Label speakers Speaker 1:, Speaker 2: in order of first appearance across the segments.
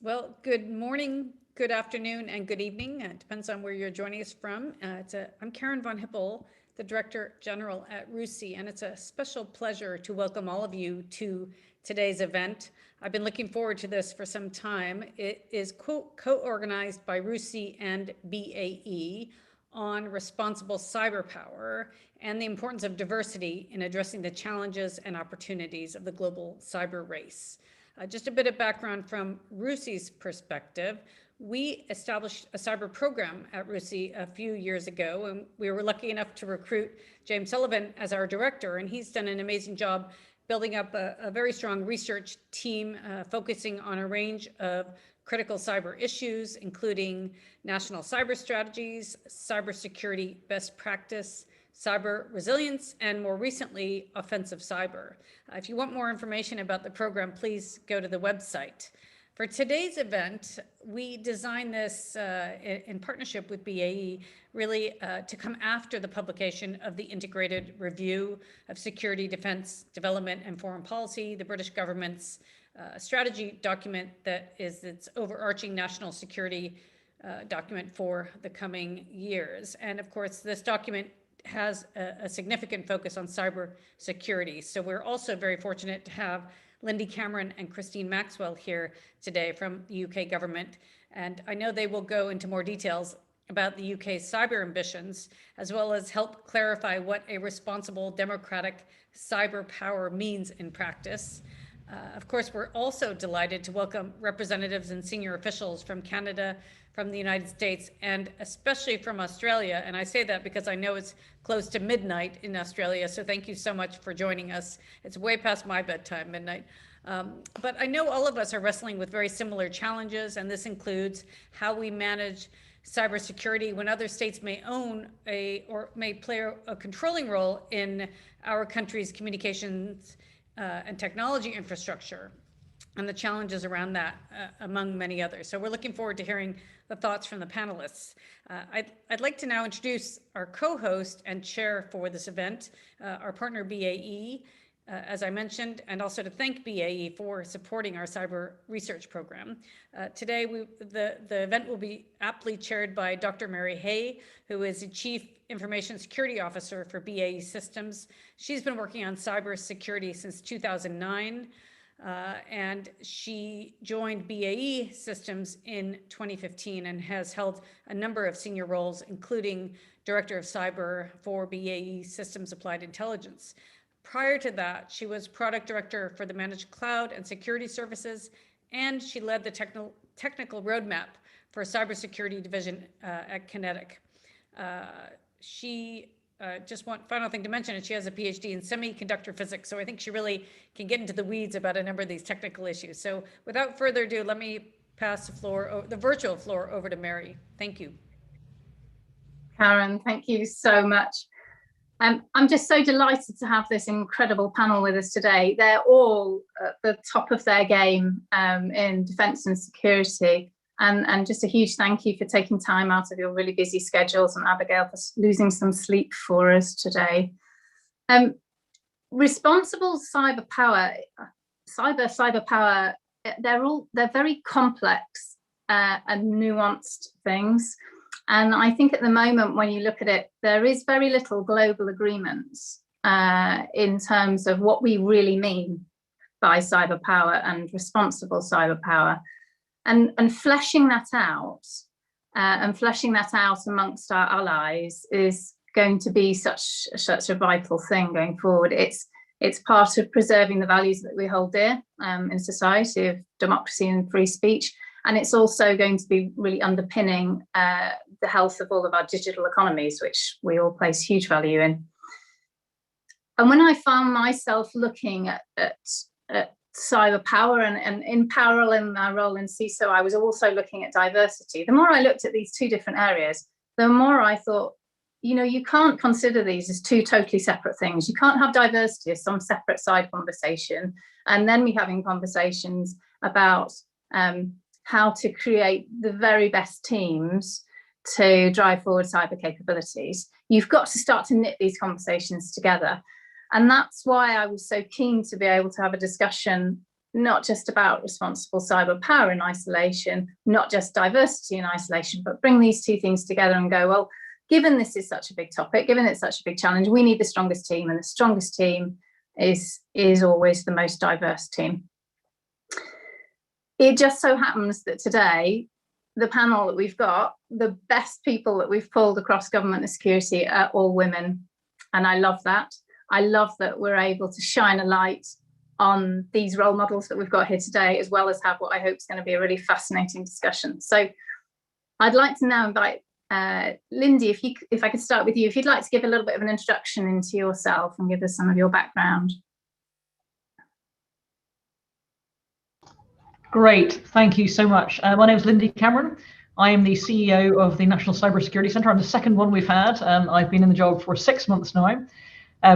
Speaker 1: Well, good morning, good afternoon, and good evening. It depends on where you're joining us from. I'm Karen von Hippel, the Director General at RUSI, and it's a special pleasure to welcome all of you to today's event. I've been looking forward to this for some time. It is co-organized by RUSI and BAE on responsible cyber power and the importance of diversity in addressing the challenges and opportunities of the global cyber race. Just a bit of background from RUSI's perspective. We established a cyber program at RUSI a few years ago, and we were lucky enough to recruit James Sullivan as our director, and he's done an amazing job building up a very strong research team focusing on a range of critical cyber issues, including national cyber strategies, cybersecurity best practice, cyber resilience, and more recently, offensive cyber. If you want more information about the program, please go to the website. For today's event, we designed this in partnership with BAE, really to come after the publication of the Integrated Review of Security, Defense, Development, and Foreign Policy, the British government's strategy document that is its overarching national security document for the coming years. And of course, this document has a significant focus on cyber security. So we're also very fortunate to have Lindsay Cameron and Maxwell here today from the UK government. And I know they will go into more details about the UK's cyber ambitions, as well as help clarify what a responsible democratic cyber power means in practice. Of course, we're also delighted to welcome representatives and senior officials from Canada, from the United States, and especially from Australia. And I say that because I know it's close to midnight in Australia, so thank you so much for joining us. It's way past my bedtime, midnight. But I know all of us are wrestling with very similar challenges, and this includes how we manage cybersecurity when other states may own or may play a controlling role in our country's communications and technology infrastructure, and the challenges around that, among many others. So we're looking forward to hearing the thoughts from the panelists. I'd like to now introduce our co-host and chair for this event, our partner BAE, as I mentioned, and also to thank BAE for supporting our cyber research program. Today, the event will be aptly chaired by Dr. Mary Hay, who is the Chief Information Security Officer for BAE Systems. She's been working on cyber security since 2009. And she joined BAE Systems in 2015 and has held a number of senior roles, including Director of Cyber for BAE Systems Applied Intelligence. Prior to that, she was Product Director for the Managed Cloud and Security Services, and she led the technical roadmap for cybersecurity division at Kinetic. Just one final thing to mention, and she has a PhD in semiconductor physics, so I think she really can get into the weeds about a number of these technical issues. So without further ado, let me pass the virtual floor over to Mary. Thank you.
Speaker 2: Karen, thank you so much. I'm just so delighted to have this incredible panel with us today. They're all at the top of their game in defence and security. And just a huge thank you for taking time out of your really busy schedules, and Abigail for losing some sleep for us today. Responsible cyber power, they're very complex and nuanced things. And I think at the moment, when you look at it, there is very little global agreement in terms of what we really mean by cyber power and responsible cyber power. And fleshing that out amongst our allies is going to be such a vital thing going forward. It's part of preserving the values that we hold dear in society of democracy and free speech. And it's also going to be really underpinning the health of all of our digital economies, which we all place huge value in. And when I found myself looking at cyber power and in parallel in my role in CISO, I was also looking at diversity. The more I looked at these two different areas, the more I thought, you can't consider these as two totally separate things. You can't have diversity as some separate side conversation and then be having conversations about how to create the very best teams to drive forward cyber capabilities. You've got to start to knit these conversations together. And that's why I was so keen to be able to have a discussion not just about responsible cyber power in isolation, not just diversity in isolation, but bring these two things together and go, well, given this is such a big topic, given it's such a big challenge, we need the strongest team, and the strongest team is always the most diverse team. It just so happens that today, the panel that we've got, the best people that we've pulled across government and security are all women. And I love that. I love that we're able to shine a light on these role models that we've got here today, as well as have what I hope is going to be a really fascinating discussion. So I'd like to now invite Lindsay, if I could start with you, if you'd like to give a little bit of an introduction into yourself and give us some of your background.
Speaker 3: Great, thank you so much. My name is Lindsay Cameron. I am the CEO of the National Cybersecurity Centre. I'm the second one we've had. I've been in the job for 6 months now.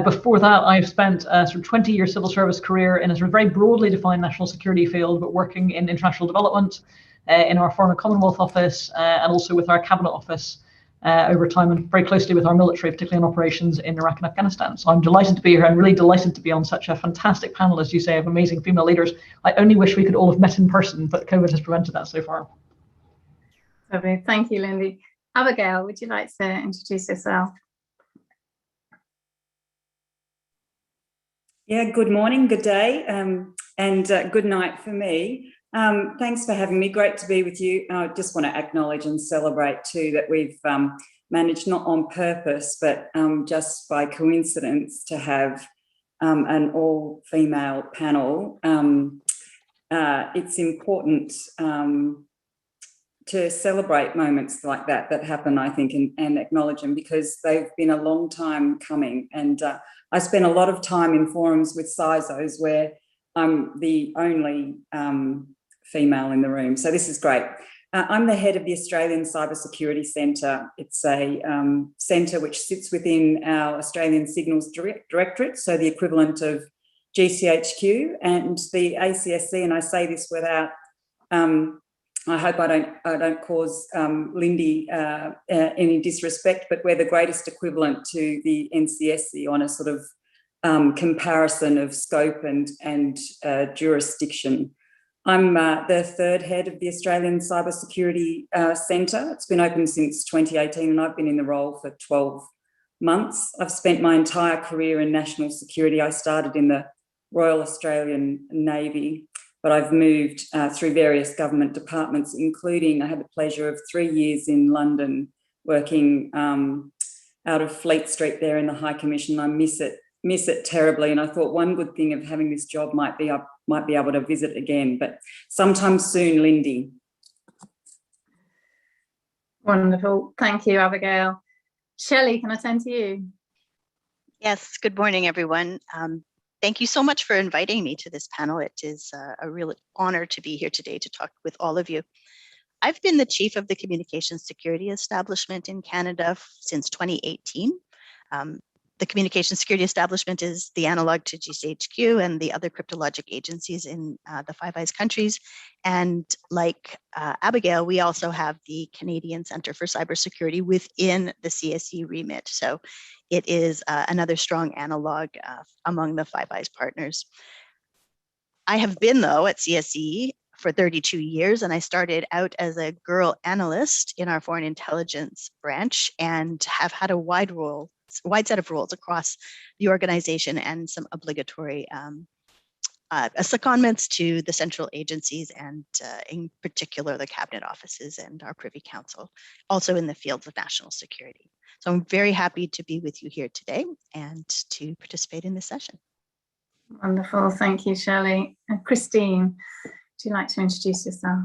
Speaker 3: Before that, I've spent a sort of 20-year civil service career in a sort of very broadly defined national security field, but working in international development, in our Foreign and Commonwealth Office, and also with our Cabinet Office over time, and very closely with our military, particularly in operations in Iraq and Afghanistan. So I'm delighted to be here. I'm really delighted to be on such a fantastic panel, as you say, of amazing female leaders. I only wish we could all have met in person, but COVID has prevented that so far.
Speaker 2: Lovely. Thank you, Lindsay. Abigail, would you like to introduce yourself?
Speaker 4: Yeah, good morning, good day, and good night for me. Thanks for having me. Great to be with you. I just want to acknowledge and celebrate too that we've managed, not on purpose, but just by coincidence, to have an all-female panel. It's important to celebrate moments like that happen, I think, and acknowledge them, because they've been a long time coming. And I spend a lot of time in forums with CISOs where I'm the only female in the room. So this is great. I'm the head of the Australian Cybersecurity Centre. It's a centre which sits within our Australian Signals Directorate, so the equivalent of GCHQ and the ACSC. And I say this without, I hope I don't cause Lindy any disrespect, but we're the greatest equivalent to the NCSC on a sort of comparison of scope and jurisdiction. I'm the third head of the Australian Cybersecurity Centre. It's been open since 2018, and I've been in the role for 12 months. I've spent my entire career in national security. I started in the Royal Australian Navy, but I've moved through various government departments, including I had the pleasure of 3 years in London working out of Fleet Street there in the High Commission. I miss it terribly, and I thought one good thing of having this job might be I might be able to visit again, but sometime soon, Lindy.
Speaker 2: Wonderful. Thank you, Abigail. Shelley, can I turn to you?
Speaker 5: Yes, good morning, everyone. Thank you so much for inviting me to this panel. It is a real honor to be here today to talk with all of you. I've been the chief of the Communications Security Establishment in Canada since 2018. The Communications Security Establishment is the analog to GCHQ and the other cryptologic agencies in the Five Eyes countries. And like Abigail, we also have the Canadian Centre for Cybersecurity within the CSE remit. So it is another strong analog among the Five Eyes partners. I have been, though, at CSE for 32 years, and I started out as a girl analyst in our foreign intelligence branch and have had a wide set of roles across the organization and some obligatory secondments to the central agencies and in particular the cabinet offices and our Privy Council, also in the fields of national security. So I'm very happy to be with you here today and to participate in this session.
Speaker 2: Wonderful, thank you, Shelley. And Christine, would you like to introduce yourself?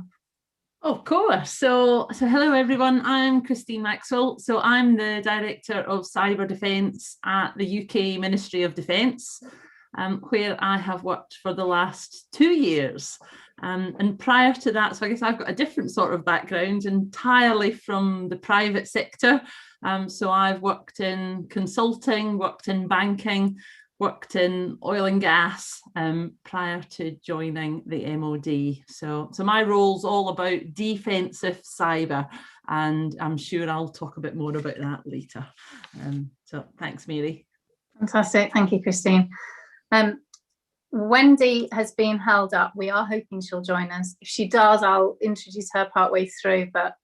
Speaker 6: Of course. So hello everyone, I'm Christine Maxwell. So I'm the Director of Cyber Defence at the UK Ministry of Defence, where I have worked for the last 2 years. And prior to that, so I guess I've got a different sort of background, entirely from the private sector. So I've worked in consulting, worked in banking, worked in oil and gas prior to joining the MOD. So my role's all about defensive cyber, and I'm sure I'll talk a bit more about that later. So thanks, Mary.
Speaker 2: Fantastic, thank you, Christine. Wendy has been held up. We are hoping she'll join us. If she does, I'll introduce her partway through, but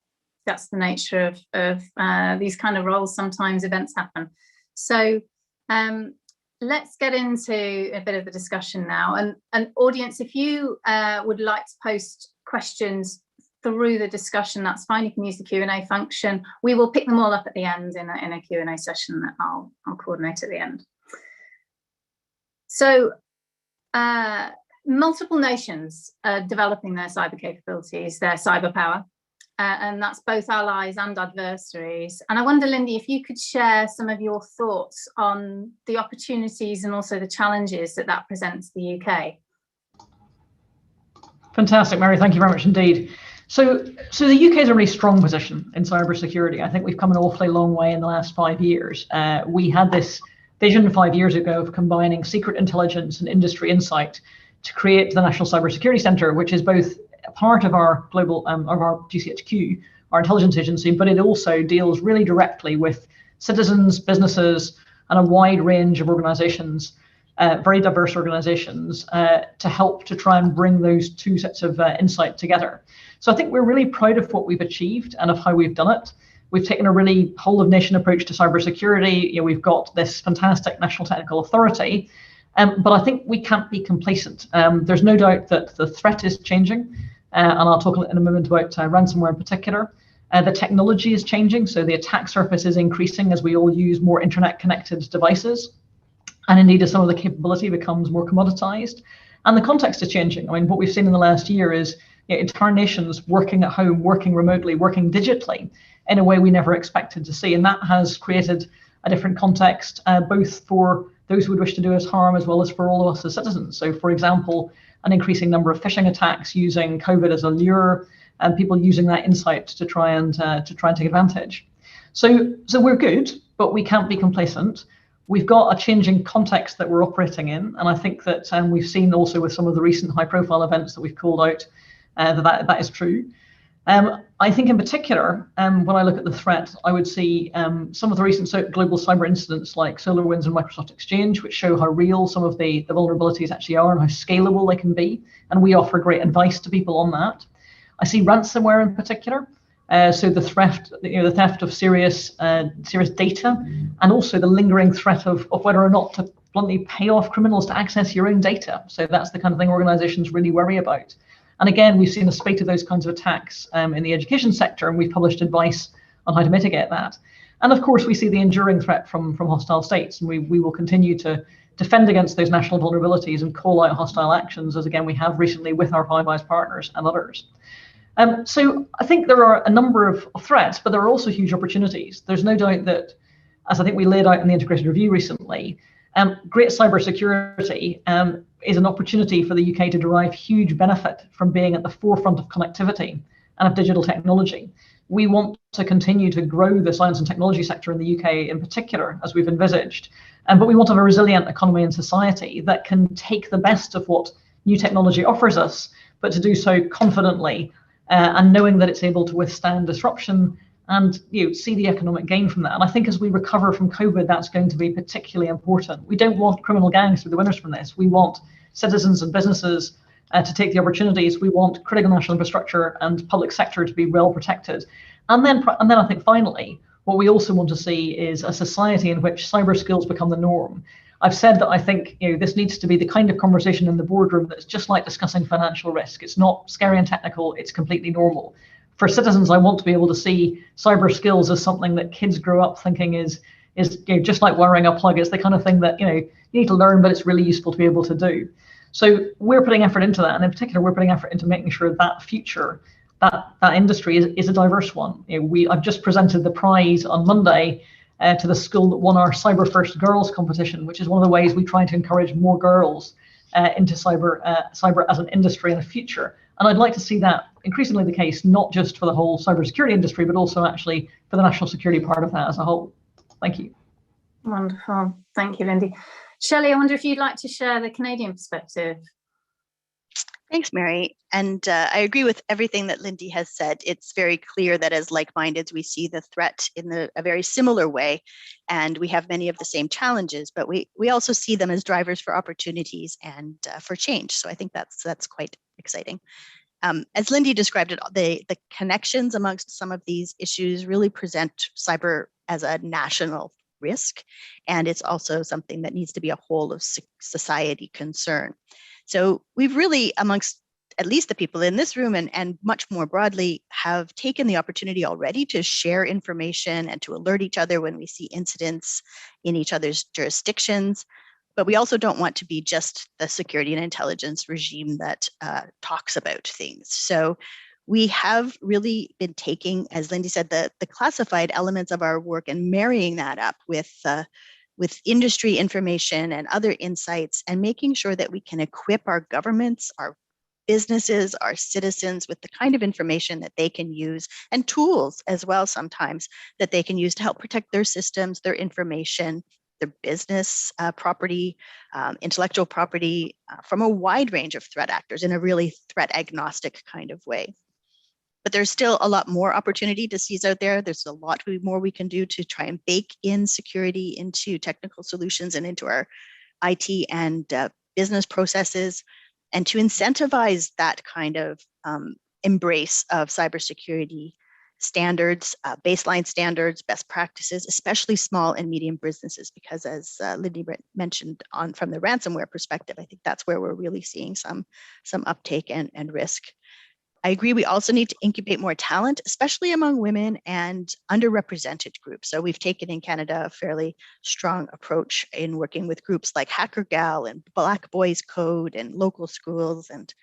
Speaker 2: that's the nature of these kind of roles. Sometimes events happen. So let's get into a bit of the discussion now. And audience, if you would like to post questions through the discussion, that's fine. You can use the Q&A function. We will pick them all up at the end in a Q&A session that I'll coordinate at the end. So multiple nations are developing their cyber capabilities, their cyber power, and that's both allies and adversaries. And I wonder, Lindy, if you could share some of your thoughts on the opportunities and also the challenges that presents the UK.
Speaker 3: Fantastic, Mary. Thank you very much indeed. So the UK is a really strong position in cybersecurity. I think we've come an awfully long way in the last 5 years. We had this vision 5 years ago of combining secret intelligence and industry insight to create the National Cybersecurity Centre, which is both a part of our global, of our GCHQ, our intelligence agency, but it also deals really directly with citizens, businesses, and a wide range of organisations, very diverse organisations, to help to try and bring those two sets of insight together. So I think we're really proud of what we've achieved and of how we've done it. We've taken a really whole of nation approach to cybersecurity. You know, we've got this fantastic National Technical Authority, but I think we can't be complacent. There's no doubt that the threat is changing, and I'll talk in a moment about ransomware in particular. The technology is changing, so the attack surface is increasing as we all use more internet-connected devices, and indeed as some of the capability becomes more commoditized. And the context is changing. I mean, what we've seen in the last year is entire nations working at home, working remotely, working digitally in a way we never expected to see. And that has created a different context, both for those who would wish to do us harm as well as for all of us as citizens. So for example, an increasing number of phishing attacks using COVID as a lure, and people using that insight to try and take advantage. So we're good, but we can't be complacent. We've got a changing context that we're operating in, and I think that we've seen also with some of the recent high-profile events that we've called out that is true. I think in particular, when I look at the threat, I would see some of the recent global cyber incidents like SolarWinds and Microsoft Exchange, which show how real some of the vulnerabilities actually are and how scalable they can be. And we offer great advice to people on that. I see ransomware in particular. So the theft of serious data, and also the lingering threat of whether or not to bluntly pay off criminals to access your own data. So that's the kind of thing organizations really worry about. And again, we've seen a spate of those kinds of attacks in the education sector, and we've published advice on how to mitigate that. And of course, we see the enduring threat from hostile states, and we will continue to defend against those national vulnerabilities and call out hostile actions, as again we have recently with our Five Eyes partners and others. So I think there are a number of threats, but there are also huge opportunities. There's no doubt that, as I think we laid out in the integrated review recently, great cybersecurity is an opportunity for the UK to derive huge benefit from being at the forefront of connectivity and of digital technology. We want to continue to grow the science and technology sector in the UK in particular, as we've envisaged, but we want to have a resilient economy and society that can take the best of what new technology offers us, but to do so confidently and knowing that it's able to withstand disruption and see the economic gain from that. And I think as we recover from COVID, that's going to be particularly important. We don't want criminal gangs to be the winners from this. We want citizens and businesses to take the opportunities. We want critical national infrastructure and public sector to be well protected. And then I think finally, what we also want to see is a society in which cyber skills become the norm. I've said that I think this needs to be the kind of conversation in the boardroom that's just like discussing financial risk. It's not scary and technical, it's completely normal. For citizens, I want to be able to see cyber skills as something that kids grow up thinking is just like wiring a plug. It's the kind of thing that you need to learn, but it's really useful to be able to do. So we're putting effort into that, and in particular, we're putting effort into making sure that future, that industry is a diverse one. I've just presented the prize on Monday to the school that won our Cyber First Girls competition, which is one of the ways we try to encourage more girls into cyber as an industry in the future. And I'd like to see that increasingly the case, not just for the whole cybersecurity industry, but also actually for the national security part of that as a whole. Thank you.
Speaker 2: Wonderful. Thank you, Lindy. Shelley, I wonder if you'd like to share the Canadian perspective.
Speaker 5: Thanks, Mary. And I agree with everything that Lindy has said. It's very clear that as like-minded, we see the threat in a very similar way, and we have many of the same challenges, but we also see them as drivers for opportunities and for change. So I think that's quite exciting. As Lindy described it, the connections amongst some of these issues really present cyber as a national risk, and it's also something that needs to be a whole of society concern. So we've really, amongst at least the people in this room and much more broadly, have taken the opportunity already to share information and to alert each other when we see incidents in each other's jurisdictions. But we also don't want to be just the security and intelligence regime that talks about things. So we have really been taking, as Lindy said, the classified elements of our work and marrying that up with industry information and other insights, and making sure that we can equip our governments, our businesses, our citizens with the kind of information that they can use, and tools as well sometimes that they can use to help protect their systems, their information, their business property, intellectual property from a wide range of threat actors in a really threat agnostic kind of way. But there's still a lot more opportunity to seize out there. There's a lot more we can do to try and bake in security into technical solutions and into our IT and business processes, and to incentivize that kind of embrace of cybersecurity standards, baseline standards, best practices, especially small and medium businesses, because as Lindy mentioned from the ransomware perspective, I think that's where we're really seeing some uptake and risk. I agree, we also need to incubate more talent, especially among women and underrepresented groups. So we've taken in Canada a fairly strong approach in working with groups like Hacker Gal and Black Boys Code and local schools. And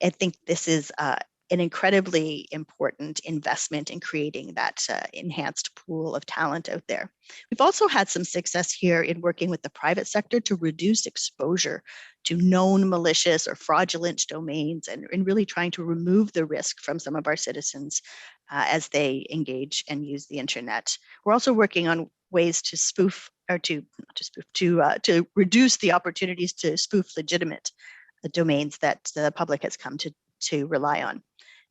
Speaker 5: I think this is an incredibly important investment in creating that enhanced pool of talent out there. We've also had some success here in working with the private sector to reduce exposure to known malicious or fraudulent domains, and really trying to remove the risk from some of our citizens as they engage and use the internet. We're also working on ways to spoof, or to reduce the opportunities to spoof legitimate domains that the public has come to rely on.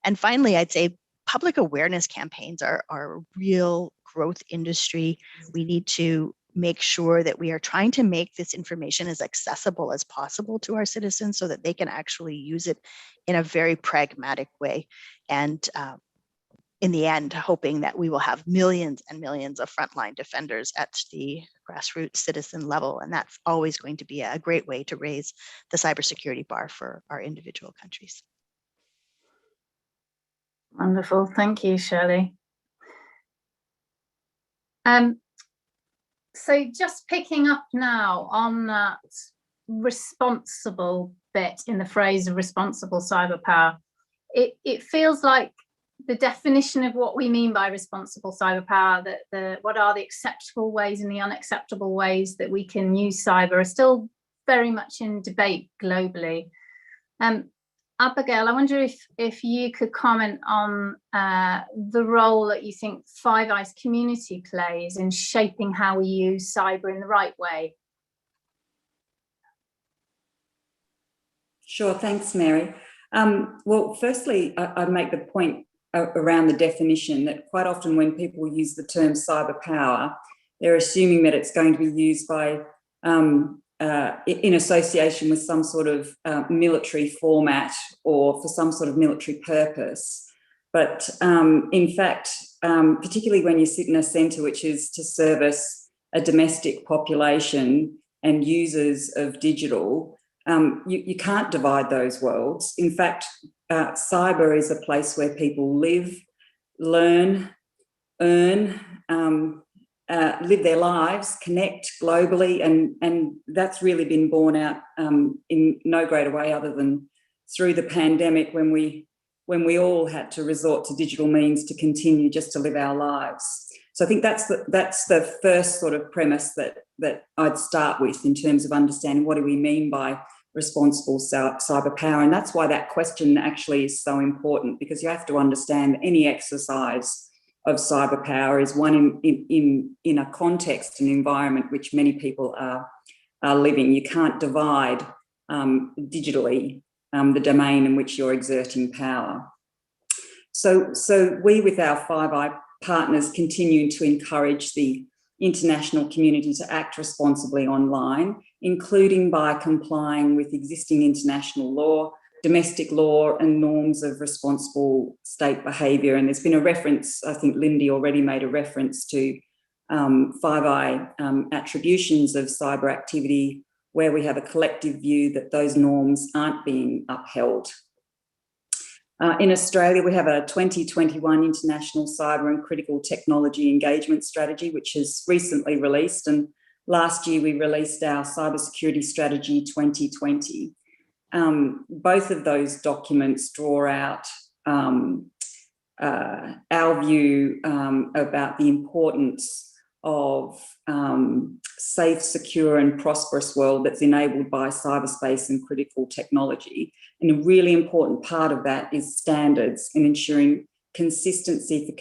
Speaker 5: And finally, I'd say public awareness campaigns are a real growth industry. We need to make sure that we are trying to make this information as accessible as possible to our citizens so that they can actually use it in a very pragmatic way. And in the end, hoping that we will have millions and millions of frontline defenders at the grassroots citizen level. And that's always going to be a great way to raise the cybersecurity bar for our individual countries.
Speaker 2: Wonderful, thank you, Shirley. So just picking up now on that responsible bit in the phrase of responsible cyber power, it feels like the definition of what we mean by responsible cyber power, that what are the acceptable ways and the unacceptable ways that we can use cyber, are still very much in debate globally. Abigail, I wonder if you could comment on the role that you think Five Eyes community plays in shaping how we use cyber in the right way.
Speaker 4: Sure, thanks, Mary. Well, firstly, I'd make the point around the definition that quite often when people use the term cyber power, they're assuming that it's going to be used by in association with some sort of military format or for some sort of military purpose. But in fact, particularly when you sit in a centre which is to service a domestic population and users of digital, you can't divide those worlds. In fact, cyber is a place where people live, learn, earn, live their lives, connect globally, and that's really been borne out in no greater way other than through the pandemic, when we all had to resort to digital means to continue just to live our lives. So I think that's the first sort of premise that I'd start with in terms of understanding what do we mean by responsible cyber power, and that's why that question actually is so important, because you have to understand any exercise of cyber power is one in a context and environment which many people are living. You can't divide digitally the domain in which you're exerting power. So we, with our Five Eye partners, continue to encourage the international community to act responsibly online, including by complying with existing international law, domestic law, and norms of responsible state behaviour. And there's been a reference, I think Lindy already made a reference to Five Eye attributions of cyber activity, where we have a collective view that those norms aren't being upheld. In Australia, we have a 2021 International Cyber and Critical Technology Engagement Strategy, which is recently released. And last year, we released our Cybersecurity Strategy 2020. Both of those documents draw out our view about the importance of safe, secure and prosperous world that's enabled by cyberspace and critical technology. And a really important part of that is standards and ensuring consistency for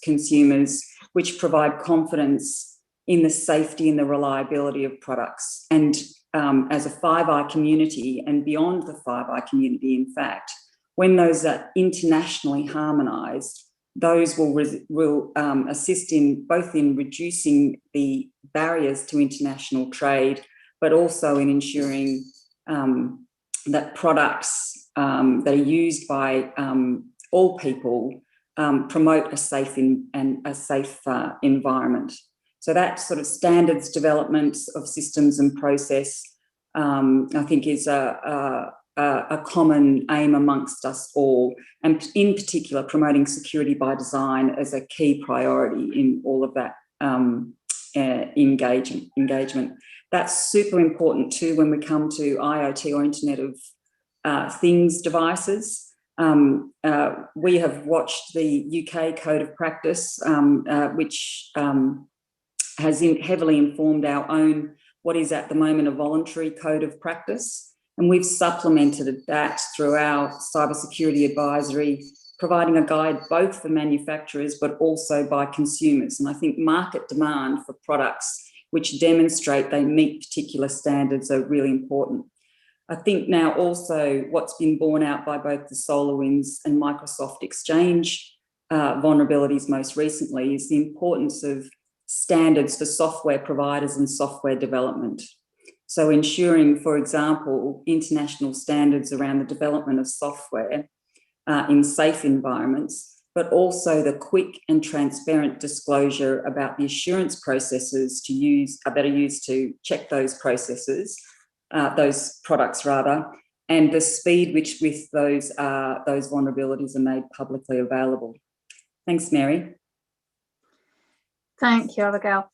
Speaker 4: consumers, which provide confidence in the safety and the reliability of products. And as a Five Eye community, and beyond the Five Eye community, in fact, when those are internationally harmonised, those will assist in both in reducing the barriers to international trade, but also in ensuring that products that are used by all people promote a safe environment. So that sort of standards development of systems and process, I think, is a common aim amongst us all, and in particular promoting security by design as a key priority in all of that engagement. That's super important too when we come to IoT, or Internet of Things devices. We have watched the UK Code of Practice, which has heavily informed our own, what is at the moment a voluntary code of practice. And we've supplemented that through our cybersecurity advisory, providing a guide both for manufacturers but also by consumers. And I think market demand for products which demonstrate they meet particular standards are really important. I think now also what's been borne out by both the SolarWinds and Microsoft Exchange vulnerabilities most recently is the importance of standards for software providers and software development. So ensuring, for example, international standards around the development of software in safe environments, but also the quick and transparent disclosure about the assurance processes that are used to check those processes, those products rather, and the speed with those vulnerabilities are made publicly available. Thanks, Mary.
Speaker 2: Thank you, Abigail.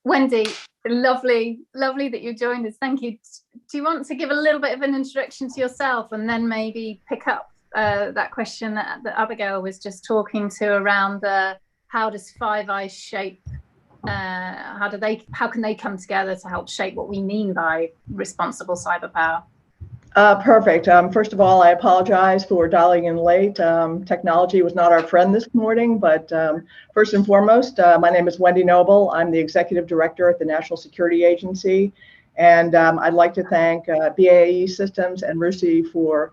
Speaker 2: Wendy, lovely that you joined us. Thank you. Do you want to give a little bit of an introduction to yourself, and then maybe pick up that question that Abigail was just talking to around how does Five Eyes shape, how can they come together to help shape what we mean by responsible cyber power?
Speaker 7: Perfect. First of all, I apologize for dialing in late. Technology was not our friend this morning, but first and foremost, my name is Wendy Noble. I'm the Executive Director at the National Security Agency, and I'd like to thank BAE Systems and RUSI for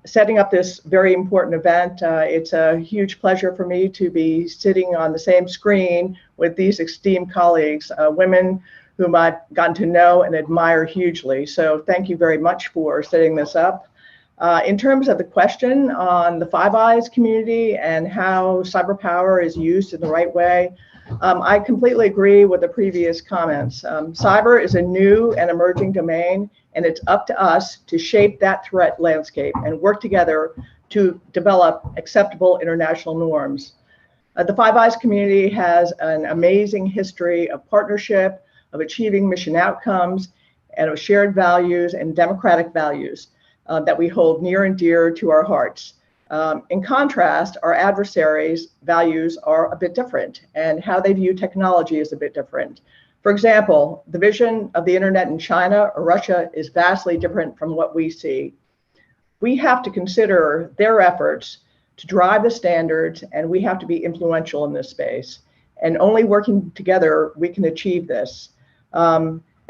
Speaker 7: setting up this very important event. It's a huge pleasure for me to be sitting on the same screen with these esteemed colleagues, women whom I've gotten to know and admire hugely. So thank you very much for setting this up. In terms of the question on the Five Eyes community and how cyber power is used in the right way, I completely agree with the previous comments. Cyber is a new and emerging domain, and it's up to us to shape that threat landscape and work together to develop acceptable international norms. The Five Eyes community has an amazing history of partnership, of achieving mission outcomes, and of shared values and democratic values that we hold near and dear to our hearts. In contrast, our adversaries' values are a bit different, and how they view technology is a bit different. For example, the vision of the internet in China or Russia is vastly different from what we see. We have to consider their efforts to drive the standards, and we have to be influential in this space. And only working together, we can achieve this.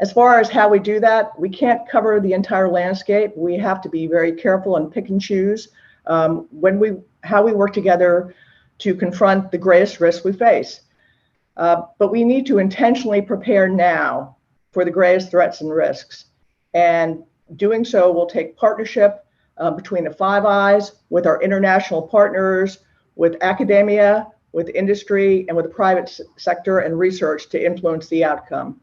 Speaker 7: As far as how we do that, we can't cover the entire landscape. We have to be very careful and pick and choose how we work together to confront the greatest risks we face. But we need to intentionally prepare now for the greatest threats and risks. And doing so will take partnership between the Five Eyes, with our international partners, with academia, with industry, and with the private sector and research to influence the outcome.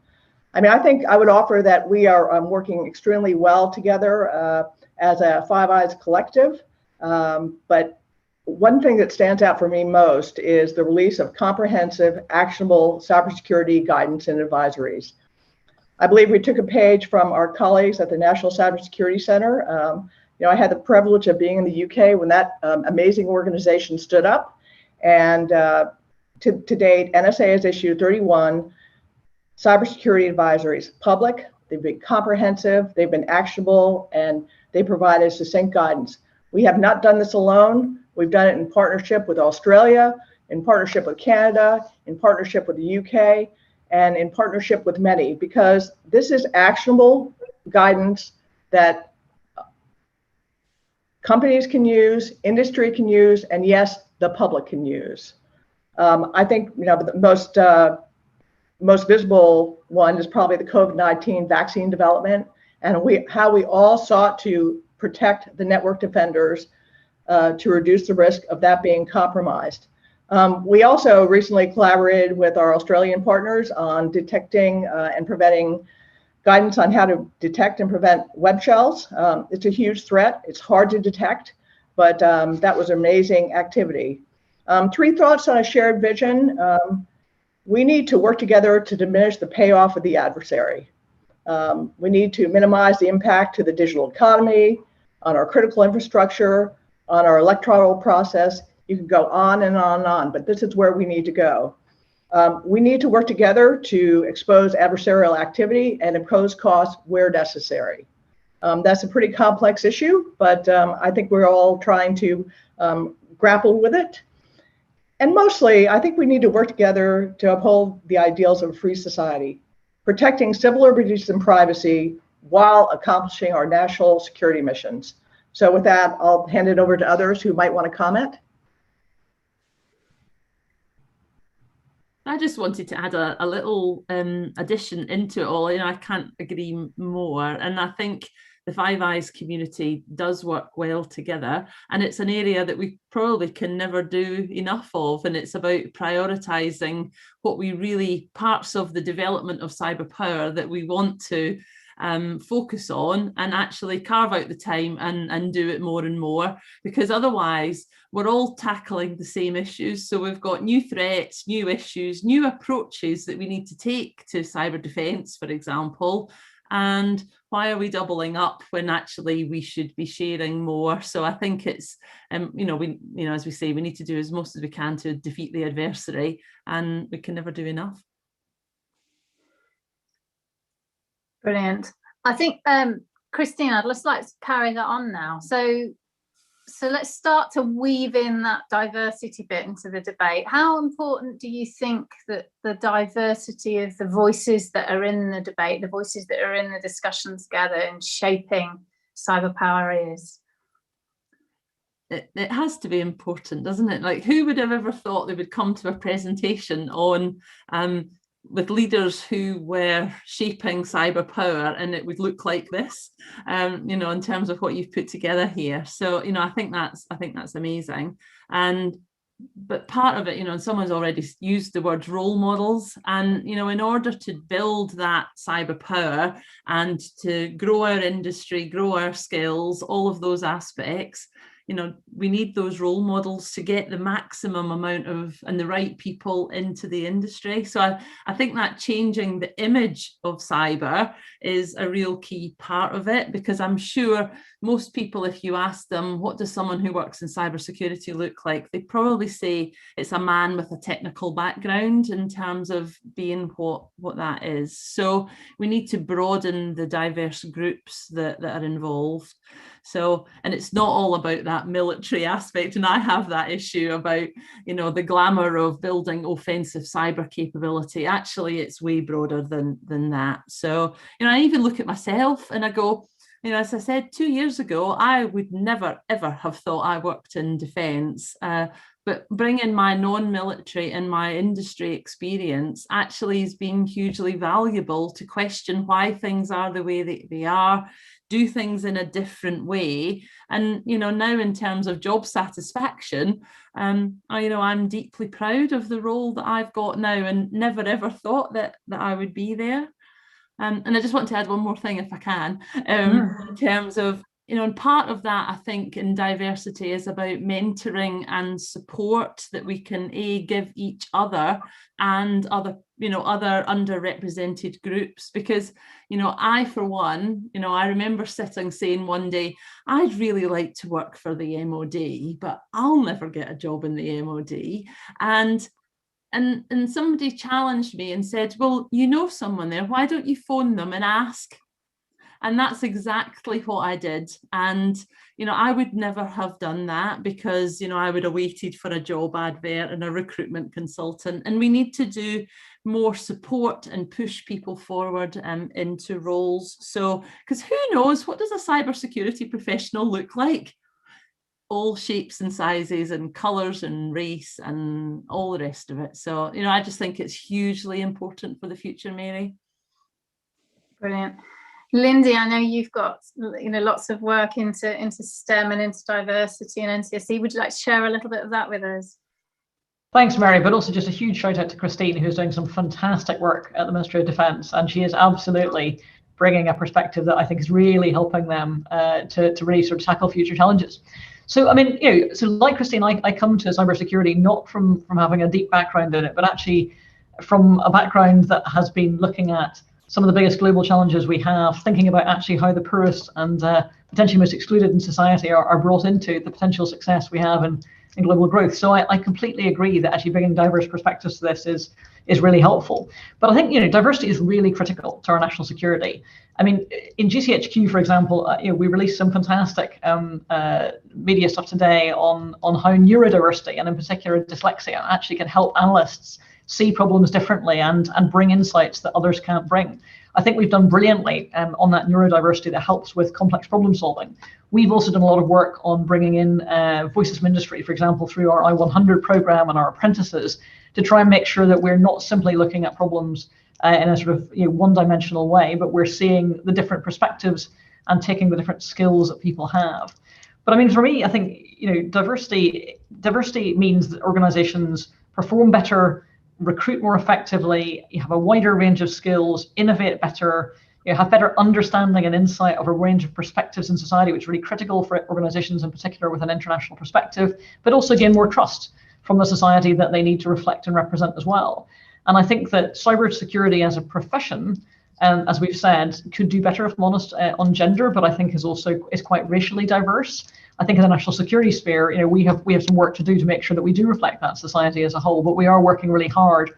Speaker 7: I mean, I think I would offer that we are working extremely well together as a Five Eyes collective. But one thing that stands out for me most is the release of comprehensive, actionable cybersecurity guidance and advisories. I believe we took a page from our colleagues at the National Cybersecurity Center. I had the privilege of being in the UK when that amazing organization stood up. And to date, NSA has issued 31 cybersecurity advisories, public. They've been comprehensive, they've been actionable, and they provided succinct guidance. We have not done this alone. We've done it in partnership with Australia, in partnership with Canada, in partnership with the UK, and in partnership with many, because this is actionable guidance that companies can use, industry can use, and yes, the public can use. I think the most visible one is probably the COVID-19 vaccine development, and how we all sought to protect the network defenders to reduce the risk of that being compromised. We also recently collaborated with our Australian partners on detecting and preventing guidance on how to detect and prevent web shells. It's a huge threat. It's hard to detect, but that was amazing activity. 3 thoughts on a shared vision. We need to work together to diminish the payoff of the adversary. We need to minimize the impact to the digital economy, on our critical infrastructure, on our electoral process. You can go on and on and on, but this is where we need to go. We need to work together to expose adversarial activity and impose costs where necessary. That's a pretty complex issue, but I think we're all trying to grapple with it. And mostly, I think we need to work together to uphold the ideals of a free society, protecting civil liberties and privacy while accomplishing our national security missions. So with that, I'll hand it over to others who might want to comment.
Speaker 6: I just wanted to add a little addition into it all. I can't agree more. And I think the Five Eyes community does work well together, and it's an area that we probably can never do enough of. And it's about prioritizing what we really, parts of the development of cyber power that we want to focus on, and actually carve out the time and do it more and more, because otherwise we're all tackling the same issues. So we've got new threats, new issues, new approaches that we need to take to cyber defense, for example. And why are we doubling up when actually we should be sharing more? So I think it's, as we say, we need to do as most as we can to defeat the adversary, and we can never do enough.
Speaker 2: Brilliant. I think, Christine, I'd just like to carry that on now. So let's start to weave in that diversity bit into the debate. How important do you think that the diversity of the voices that are in the debate, the voices that are in the discussions together in shaping cyber power is?
Speaker 6: It has to be important, doesn't it? Like, who would have ever thought they would come to a presentation on with leaders who were shaping cyber power, and it would look like this, in terms of what you've put together here. So, I think that's amazing. But part of it, and someone's already used the word role models, and, in order to build that cyber power and to grow our industry, grow our skills, all of those aspects, we need those role models to get the maximum amount of and the right people into the industry. So I think that changing the image of cyber is a real key part of it, because I'm sure most people, if you ask them, what does someone who works in cybersecurity look like? They probably say it's a man with a technical background in terms of being what that is. So we need to broaden the diverse groups that are involved. So, and it's not all about that that military aspect, and I have that issue about, you know, the glamour of building offensive cyber capability. Actually, it's way broader than that. So, you know, I even look at myself and I go, you know, as I said 2 years ago, I would never, ever have thought I worked in defence. But bringing my non-military and my industry experience actually has been hugely valuable to question why things are the way that they are, do things in a different way. And, you know, now in terms of job satisfaction, you know, I'm deeply proud of the role that I've got now and never ever thought that I would be there. And I just want to add one more thing, if I can, in terms of, you know, and part of that, I think, in diversity is about mentoring and support that we can give each other and other, you know, other underrepresented groups. Because, you know, I, for one, you know, I remember sitting saying one day, I'd really like to work for the MOD, but I'll never get a job in the MOD. And somebody challenged me and said, well, you know someone there, why don't you phone them and ask? And that's exactly what I did. And, you know, I would never have done that because, you know, I would have waited for a job advert and a recruitment consultant. And we need to do more support and push people forward into roles. So, because who knows, what does a cybersecurity professional look like? All shapes and sizes and colours and race and all the rest of it. So, you know, I just think it's hugely important for the future, Mary.
Speaker 2: Brilliant. Lindsay, I know you've got, you know, lots of work into STEM and into diversity and NCSE. Would you like to share a little bit of that with us?
Speaker 3: Thanks, Mary, but also just a huge shout out to Christine, who's doing some fantastic work at the Ministry of Defence, and she is absolutely bringing a perspective that I think is really helping them to really sort of tackle future challenges. So, I mean, you know, so like Christine, I come to cybersecurity not from having a deep background in it, but actually from a background that has been looking at some of the biggest global challenges we have, thinking about actually how the poorest and potentially most excluded in society are brought into the potential success we have in global growth. So I completely agree that actually bringing diverse perspectives to this is really helpful. But I think, you know, diversity is really critical to our national security. I mean, in GCHQ, for example, you know, we released some fantastic media stuff today on how neurodiversity and in particular dyslexia actually can help analysts see problems differently and bring insights that others can't bring. I think we've done brilliantly on that neurodiversity that helps with complex problem solving. We've also done a lot of work on bringing in voices from industry, for example, through our I-100 program and our apprentices, to try and make sure that we're not simply looking at problems in a sort of, you know, one-dimensional way, but we're seeing the different perspectives and taking the different skills that people have. But I mean, for me, I think, you know, diversity means that organizations perform better, recruit more effectively, you have a wider range of skills, innovate better, you have better understanding and insight of a range of perspectives in society, which is really critical for organizations in particular with an international perspective, but also gain more trust from the society that they need to reflect and represent as well. And I think that cybersecurity as a profession, as we've said, could do better, if I'm honest, on gender, but I think is quite racially diverse. I think in the national security sphere, you know, we have some work to do to make sure that we do reflect that society as a whole, but we are working really hard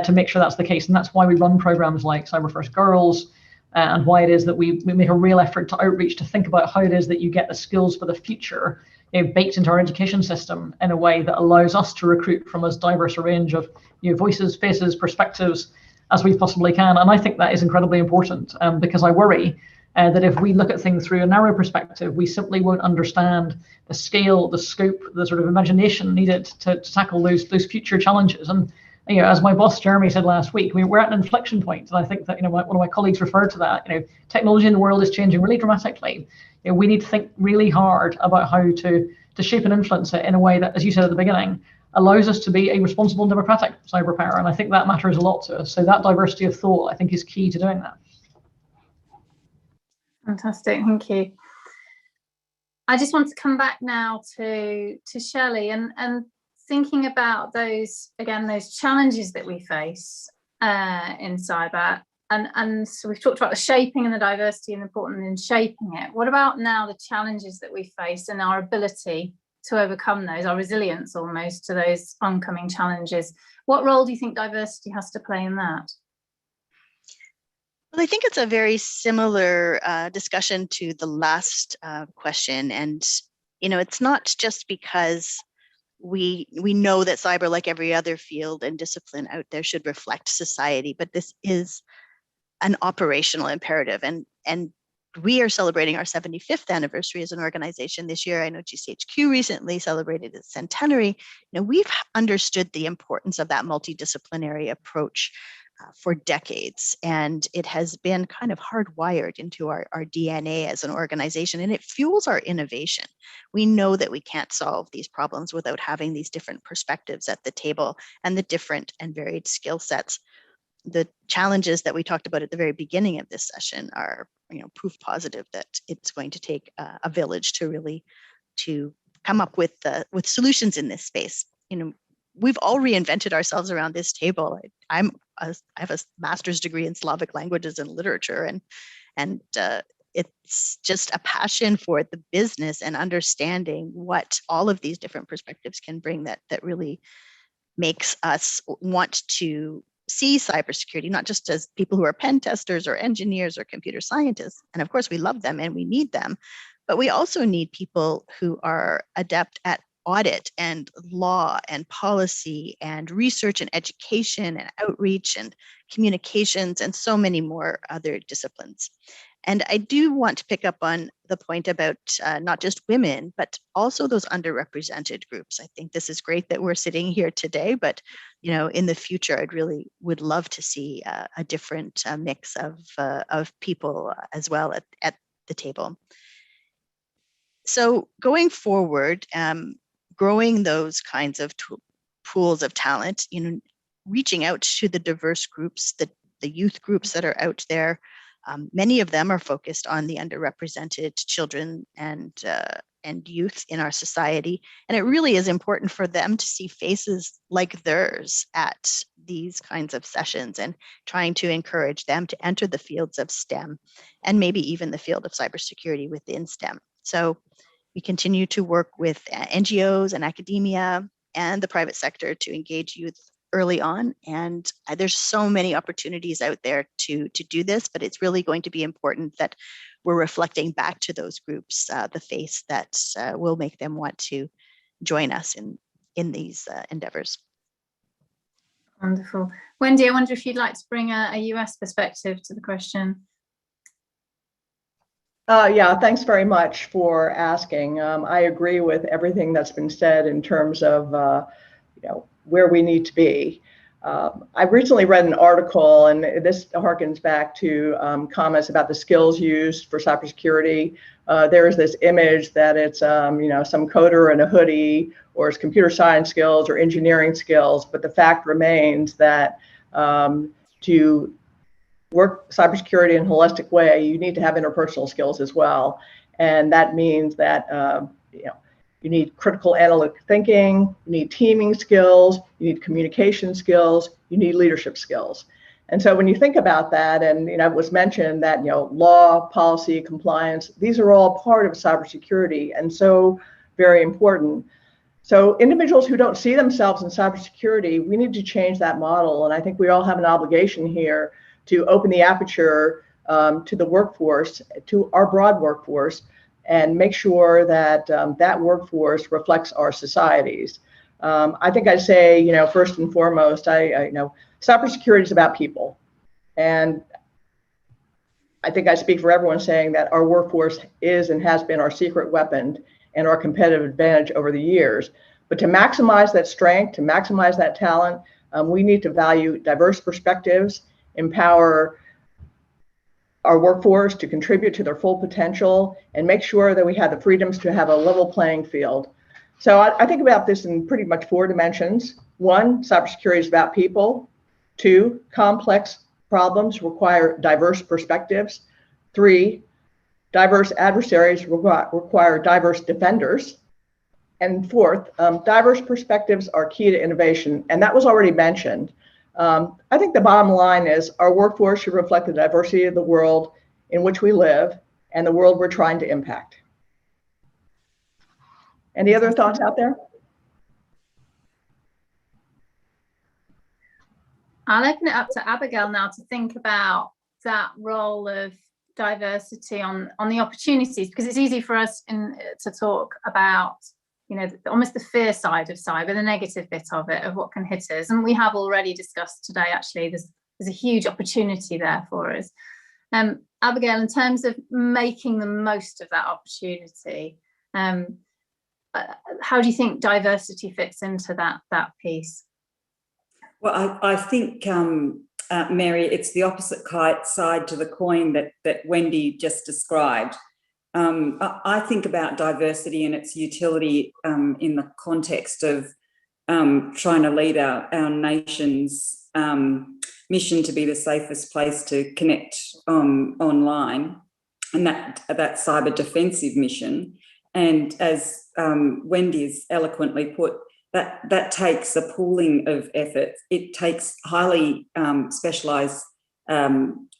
Speaker 3: to make sure that's the case. And that's why we run programs like Cyber First Girls, and why it is that we make a real effort to outreach to think about how it is that you get the skills for the future, you know, baked into our education system in a way that allows us to recruit from as diverse a range of, you know, voices, faces, perspectives as we possibly can. And I think that is incredibly important because I worry that if we look at things through a narrow perspective, we simply won't understand the scale, the scope, the sort of imagination needed to tackle those future challenges. And, you know, as my boss Jeremy said last week, we're at an inflection point, and I think that, you know, one of my colleagues referred to that. You know, technology in the world is changing really dramatically. You know, we need to think really hard about how to shape and influence it in a way that, as you said at the beginning, allows us to be a responsible and democratic cyber power. And I think that matters a lot to us. So that diversity of thought, I think, is key to doing that.
Speaker 2: Fantastic, thank you. I just want to come back now to Shelley and thinking about those challenges that we face in cyber. And so we've talked about the shaping and the diversity and important in shaping it. What about now the challenges that we face and our ability to overcome those, our resilience almost to those oncoming challenges? What role do you think diversity has to play in that?
Speaker 5: Well, I think it's a very similar discussion to the last question. And it's not just because we know that cyber, like every other field and discipline out there, should reflect society, but this is an operational imperative. And we are celebrating our 75th anniversary as an organization this year. I know GCHQ recently celebrated its centenary. We've understood the importance of that multidisciplinary approach for decades, and it has been kind of hardwired into our DNA as an organization, and it fuels our innovation. We know that we can't solve these problems without having these different perspectives at the table and the different and varied skill sets. The challenges that we talked about at the very beginning of this session are, proof positive that it's going to take a village to come up with solutions in this space. We've all reinvented ourselves around this table. I have a master's degree in Slavic languages and literature, and it's just a passion for the business and understanding what all of these different perspectives can bring that really makes us want to see cybersecurity not just as people who are pen testers or engineers or computer scientists, and of course we love them and we need them, but we also need people who are adept at audit and law and policy and research and education and outreach and communications and so many more other disciplines. And I do want to pick up on the point about not just women, but also those underrepresented groups. I think this is great that we're sitting here today, but in the future, I'd really would love to see a different mix of people as well at the table. So going forward, growing those kinds of pools of talent, reaching out to the diverse groups, the youth groups that are out there. Many of them are focused on the underrepresented children and youth in our society. And it really is important for them to see faces like theirs at these kinds of sessions and trying to encourage them to enter the fields of STEM and maybe even the field of cybersecurity within STEM. So we continue to work with NGOs and academia and the private sector to engage youth early on. And there's so many opportunities out there to do this, but it's really going to be important that we're reflecting back to those groups the face that will make them want to join us in these endeavors.
Speaker 2: Wonderful. Wendy, I wonder if you'd like to bring a US perspective to the question.
Speaker 7: Yeah, thanks very much for asking. I agree with everything that's been said in terms of where we need to be. I recently read an article, and this harkens back to comments about the skills used for cybersecurity. There's this image that it's some coder in a hoodie, or it's computer science skills or engineering skills, but the fact remains that to work cybersecurity in a holistic way, you need to have interpersonal skills as well. And that means that you need critical analytic thinking, you need teaming skills, you need communication skills, you need leadership skills. And so when you think about that, and it was mentioned that law, policy, compliance, these are all part of cybersecurity and so very important. So individuals who don't see themselves in cybersecurity, we need to change that model. And I think we all have an obligation here to open the aperture to the workforce, to our broad workforce, and make sure that that workforce reflects our societies. I think I'd say, first and foremost, cybersecurity is about people. And I think I speak for everyone saying that our workforce is and has been our secret weapon and our competitive advantage over the years. But to maximize that strength, to maximize that talent, we need to value diverse perspectives, empower our workforce to contribute to their full potential, and make sure that we have the freedoms to have a level playing field. So I think about this in pretty much 4 dimensions. 1, cybersecurity is about people. 2, complex problems require diverse perspectives. 3, diverse adversaries require diverse defenders. And 4th, diverse perspectives are key to innovation. And that was already mentioned. I think the bottom line is our workforce should reflect the diversity of the world in which we live and the world we're trying to impact. Any other thoughts out there?
Speaker 2: I'll open it up to Abigail now to think about that role of diversity on the opportunities, because it's easy for us to talk about, almost the fear side of cyber, the negative bit of it, of what can hit us. And we have already discussed today, actually, there's a huge opportunity there for us. Abigail, in terms of making the most of that opportunity, how do you think diversity fits into that piece?
Speaker 4: Well, I think, Mary, it's the opposite side to the coin that Wendy just described. I think about diversity and its utility in the context of trying to lead our nation's mission to be the safest place to connect online, and that cyber defensive mission. And as Wendy has eloquently put, that takes a pooling of efforts. It takes highly specialised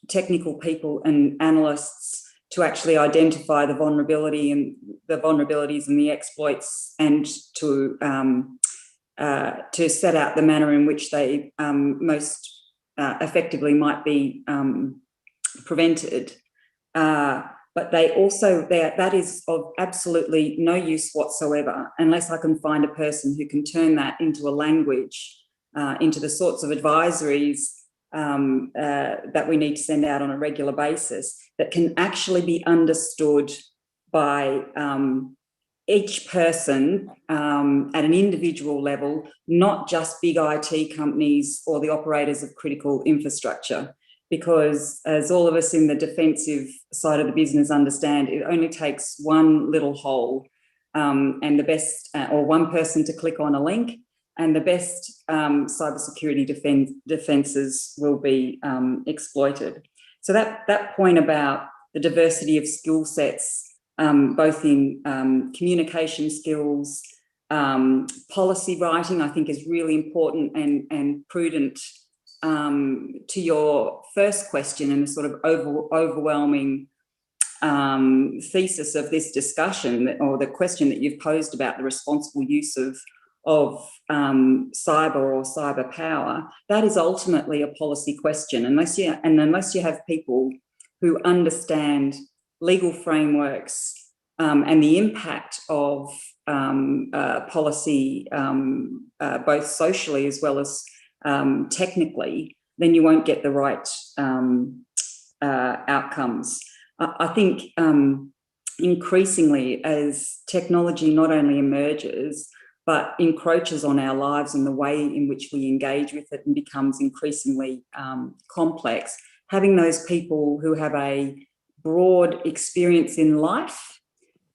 Speaker 4: technical people and analysts to actually identify the vulnerabilities and the exploits, and to set out the manner in which they most effectively might be prevented. But that is of absolutely no use whatsoever unless I can find a person who can turn that into a language, into the sorts of advisories that we need to send out on a regular basis, that can actually be understood by each person at an individual level, not just big IT companies or the operators of critical infrastructure. Because as all of us in the defensive side of the business understand, it only takes one little hole and the best, or one person to click on a link, and the best cybersecurity defences will be exploited. So that point about the diversity of skill sets, both in communication skills, policy writing, I think is really important and prudent. To your first question and the sort of overwhelming thesis of this discussion, or the question that you've posed about the responsible use of cyber or cyber power, that is ultimately a policy question. Unless you have people who understand legal frameworks and the impact of policy, both socially as well as technically, then you won't get the right outcomes. I think increasingly, as technology not only emerges but encroaches on our lives and the way in which we engage with it and becomes increasingly complex, having those people who have a broad experience in life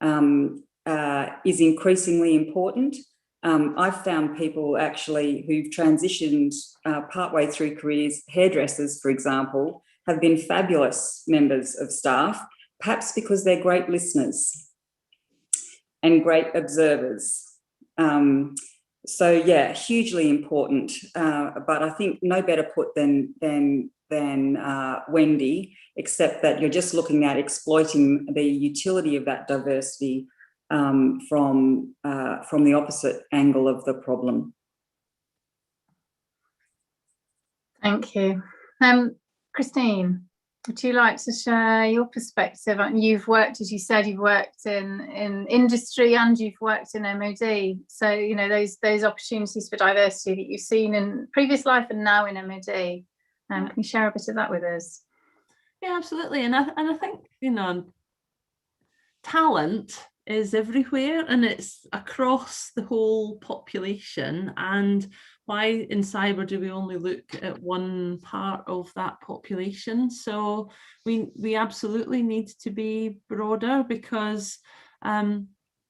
Speaker 4: is increasingly important. I've found people actually who've transitioned partway through careers, hairdressers, for example, have been fabulous members of staff, perhaps because they're great listeners and great observers. So yeah, hugely important. But I think no better put than Wendy, except that you're just looking at exploiting the utility of that diversity from the opposite angle of the problem.
Speaker 2: Thank you. Christine, would you like to share your perspective? You've worked, as you said, you've worked in industry and you've worked in MOD. So, you know, those opportunities for diversity that you've seen in previous life and now in MOD. Can you share a bit of that with us?
Speaker 6: Yeah, absolutely. And I think, you know, talent is everywhere and it's across the whole population. And why in cyber do we only look at one part of that population? So we absolutely need to be broader, because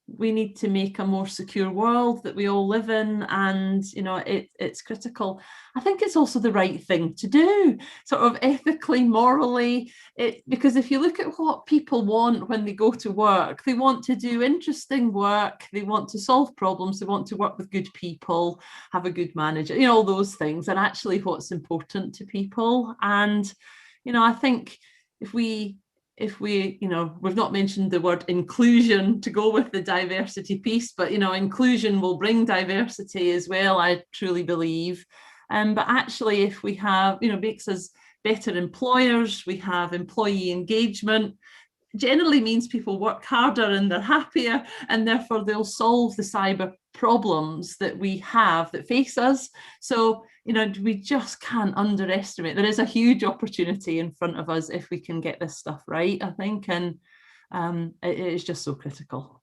Speaker 6: we need to make a more secure world that we all live in, and you know it's critical. I think it's also the right thing to do, sort of ethically, morally, because if you look at what people want when they go to work, they want to do interesting work, they want to solve problems, they want to work with good people, have a good manager, you know, all those things, and actually what's important to people. And you know, I think if we, you know, we've not mentioned the word inclusion to go with the diversity piece, but, you know, inclusion will bring diversity as well, I truly believe. But actually, if we have, makes us better employers, we have employee engagement, generally means people work harder and they're happier, and therefore they'll solve the cyber problems that we have that face us. So, we just can't underestimate. There is a huge opportunity in front of us if we can get this stuff right, I think, and it is just so critical.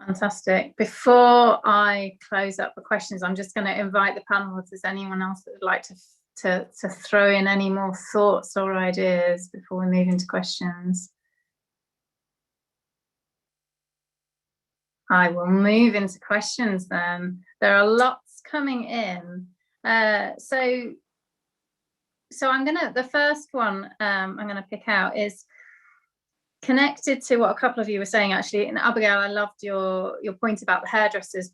Speaker 2: Fantastic. Before I close up the questions, I'm just going to invite the panel if there's anyone else that would like to throw in any more thoughts or ideas before we move into questions. I will move into questions then. There are lots coming in. So the first one I'm going to pick out is connected to what a couple of you were saying, actually. And Abigail, I loved your point about the hairdressers,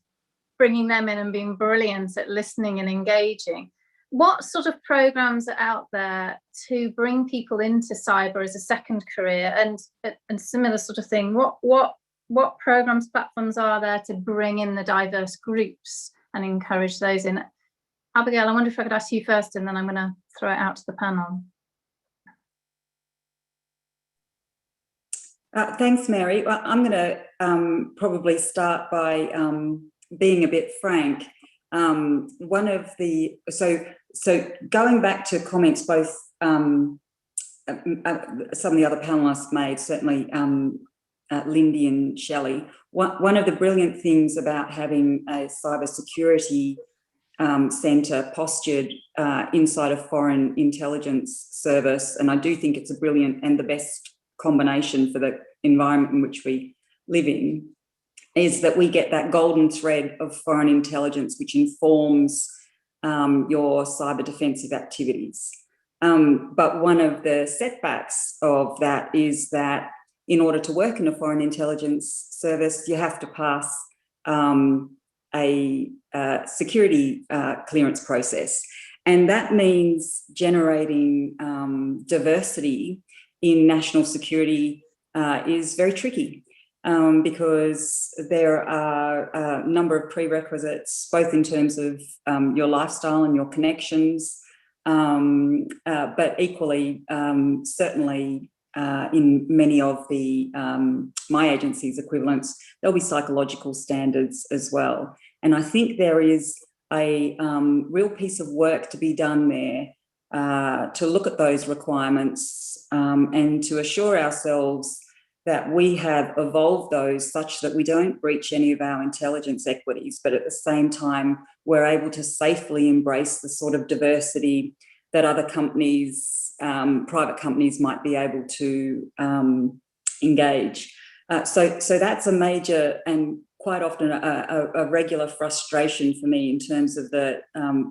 Speaker 2: bringing them in and being brilliant at listening and engaging. What sort of programs are out there to bring people into cyber as a second career, and similar sort of thing? What programs, platforms are there to bring in the diverse groups and encourage those in? Abigail, I wonder if I could ask you first, and then I'm going to throw it out to the panel.
Speaker 4: Thanks, Mary. Well, I'm going to probably start by being a bit frank. One of the so going back to comments both some of the other panelists made, certainly Lindy and Shelley. One of the brilliant things about having a cybersecurity centre postured inside a foreign intelligence service, and I do think it's a brilliant and the best combination for the environment in which we live in, is that we get that golden thread of foreign intelligence which informs your cyber defensive activities. But one of the setbacks of that is that in order to work in a foreign intelligence service, you have to pass a security clearance process. And that means generating diversity in national security is very tricky. Because there are a number of prerequisites, both in terms of your lifestyle and your connections, but equally, certainly in many of the my agency's equivalents, there'll be psychological standards as well. And I think there is a real piece of work to be done there to look at those requirements and to assure ourselves that we have evolved those such that we don't breach any of our intelligence equities, but at the same time, we're able to safely embrace the sort of diversity that other companies, private companies might be able to engage. So that's a major and quite often a regular frustration for me in terms of the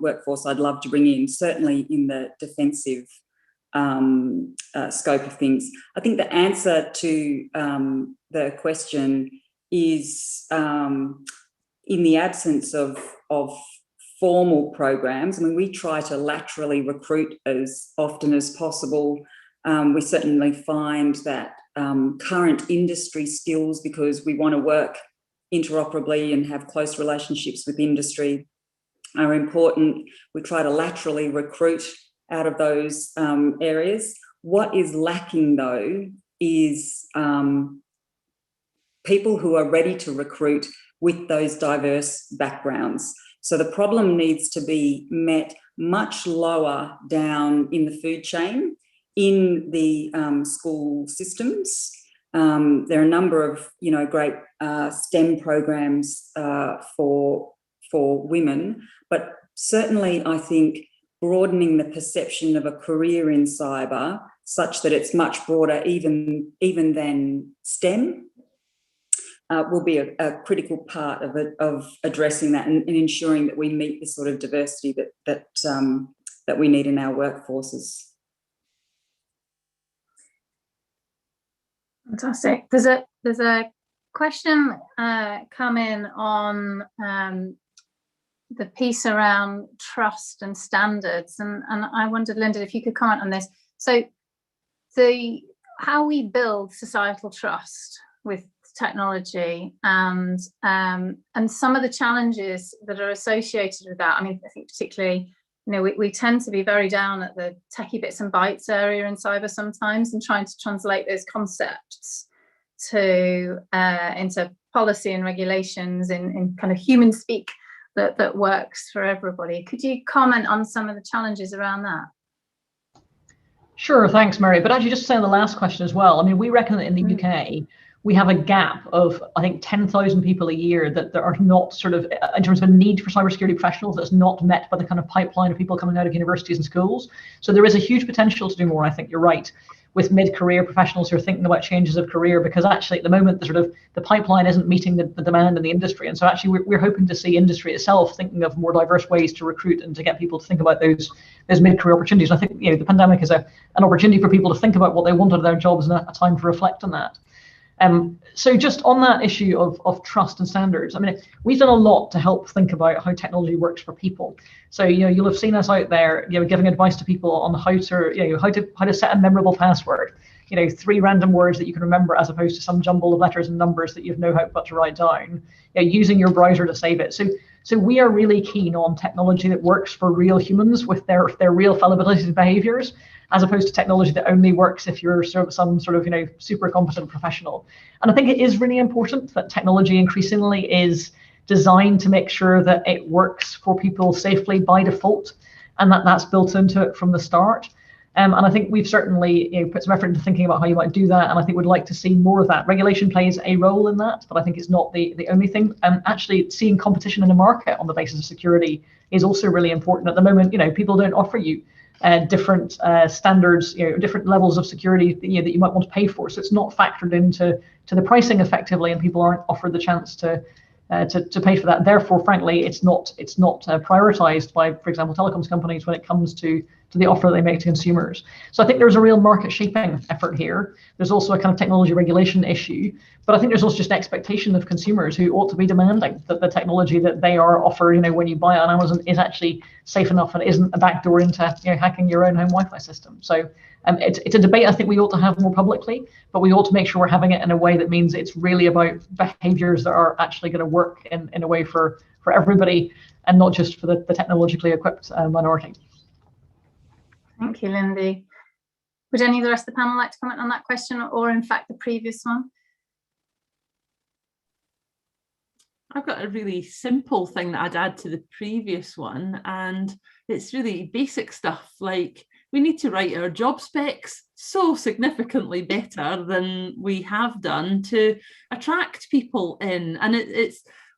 Speaker 4: workforce I'd love to bring in, certainly in the defensive scope of things. I think the answer to the question is in the absence of formal programs. I mean, we try to laterally recruit as often as possible. We certainly find that current industry skills, because we want to work interoperably and have close relationships with industry, are important. We try to laterally recruit out of those areas. What is lacking, though, is people who are ready to recruit with those diverse backgrounds. So the problem needs to be met much lower down in the food chain, in the school systems. There are a number of, great STEM programs for women, but certainly I think broadening the perception of a career in cyber such that it's much broader even than STEM will be a critical part of addressing that and ensuring that we meet the sort of diversity that we need in our workforces.
Speaker 2: Fantastic. There's a question come in on the piece around trust and standards, and I wondered, Linda, if you could comment on this. So how we build societal trust with technology and some of the challenges that are associated with that. I mean, I think particularly, we tend to be very down at the techie bits and bytes area in cyber sometimes, and trying to translate those concepts to into policy and regulations in kind of human speak that works for everybody. Could you comment on some of the challenges around that?
Speaker 3: Sure, thanks, Mary. But actually, just to say on the last question as well, I mean, we reckon that in the UK, we have a gap of, I think, 10,000 people a year that are not sort of, in terms of a need for cybersecurity professionals, that's not met by the kind of pipeline of people coming out of universities and schools. So there is a huge potential to do more. I think you're right, with mid-career professionals who are thinking about changes of career, because actually at the moment the pipeline isn't meeting the demand in the industry. And so actually we're hoping to see industry itself thinking of more diverse ways to recruit and to get people to think about those mid-career opportunities. And I think the pandemic is an opportunity for people to think about what they want out of their jobs and a time to reflect on that. So just on that issue of trust and standards, I mean, we've done a lot to help think about how technology works for people. So you'll have seen us out there, giving advice to people on how to set a memorable password. 3 random words that you can remember, as opposed to some jumble of letters and numbers that you've no hope but to write down. Using your browser to save it. So we are really keen on technology that works for real humans with their real fallibilities and behaviors, as opposed to technology that only works if you're some sort of super competent professional. And I think it is really important that technology increasingly is designed to make sure that it works for people safely by default, and that's built into it from the start. And I think we've certainly put some effort into thinking about how you might do that, and I think we'd like to see more of that. Regulation plays a role in that, but I think it's not the only thing. Actually, seeing competition in the market on the basis of security is also really important. At the moment, people don't offer you different standards, different levels of security that you might want to pay for. So it's not factored into the pricing effectively, and people aren't offered the chance to pay for that. Therefore, frankly, it's not prioritized by, for example, telecoms companies when it comes to the offer they make to consumers. So I think there's a real market shaping effort here. There's also a kind of technology regulation issue, but I think there's also just expectation of consumers who ought to be demanding that the technology that they are offered, when you buy it on Amazon, is actually safe enough and isn't a backdoor into hacking your own home Wi-Fi system. So it's a debate I think we ought to have more publicly, but we ought to make sure we're having it in a way that means it's really about behaviors that are actually going to work in a way for everybody, and not just for the technologically equipped minority.
Speaker 2: Thank you, Lindsay. Would any of the rest of the panel like to comment on that question, or in fact the previous one?
Speaker 6: I've got a really simple thing that I'd add to the previous one, and it's really basic stuff like we need to write our job specs so significantly better than we have done to attract people in. And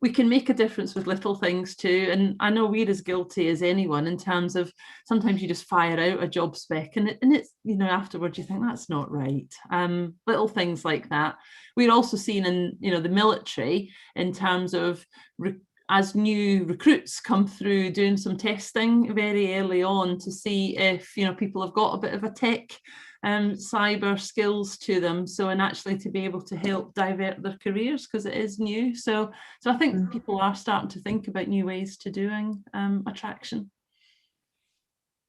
Speaker 6: we can make a difference with little things too. And I know we're as guilty as anyone in terms of sometimes you just fire out a job spec and it's, afterwards you think that's not right. Little things like that. We're also seeing in, the military in terms of as new recruits come through, doing some testing very early on to see if people have got a bit of a tech cyber skills to them, and actually to be able to help divert their careers because it is new. So I think people are starting to think about new ways to doing attraction.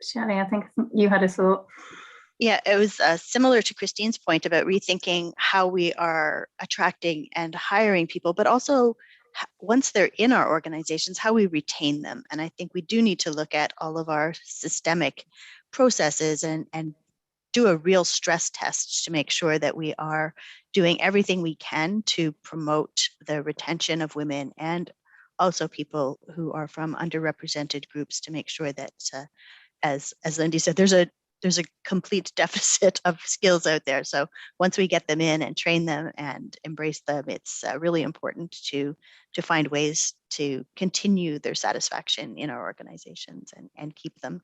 Speaker 2: Shelley, I think you had a thought.
Speaker 5: Yeah, it was similar to Christine's point about rethinking how we are attracting and hiring people, but also once they're in our organizations, how we retain them. And I think we do need to look at all of our systemic processes and do a real stress test to make sure that we are doing everything we can to promote the retention of women and also people who are from underrepresented groups, to make sure that, as Lindsay said, there's a complete deficit of skills out there. So once we get them in and train them and embrace them, it's really important to find ways to continue their satisfaction in our organizations and keep them.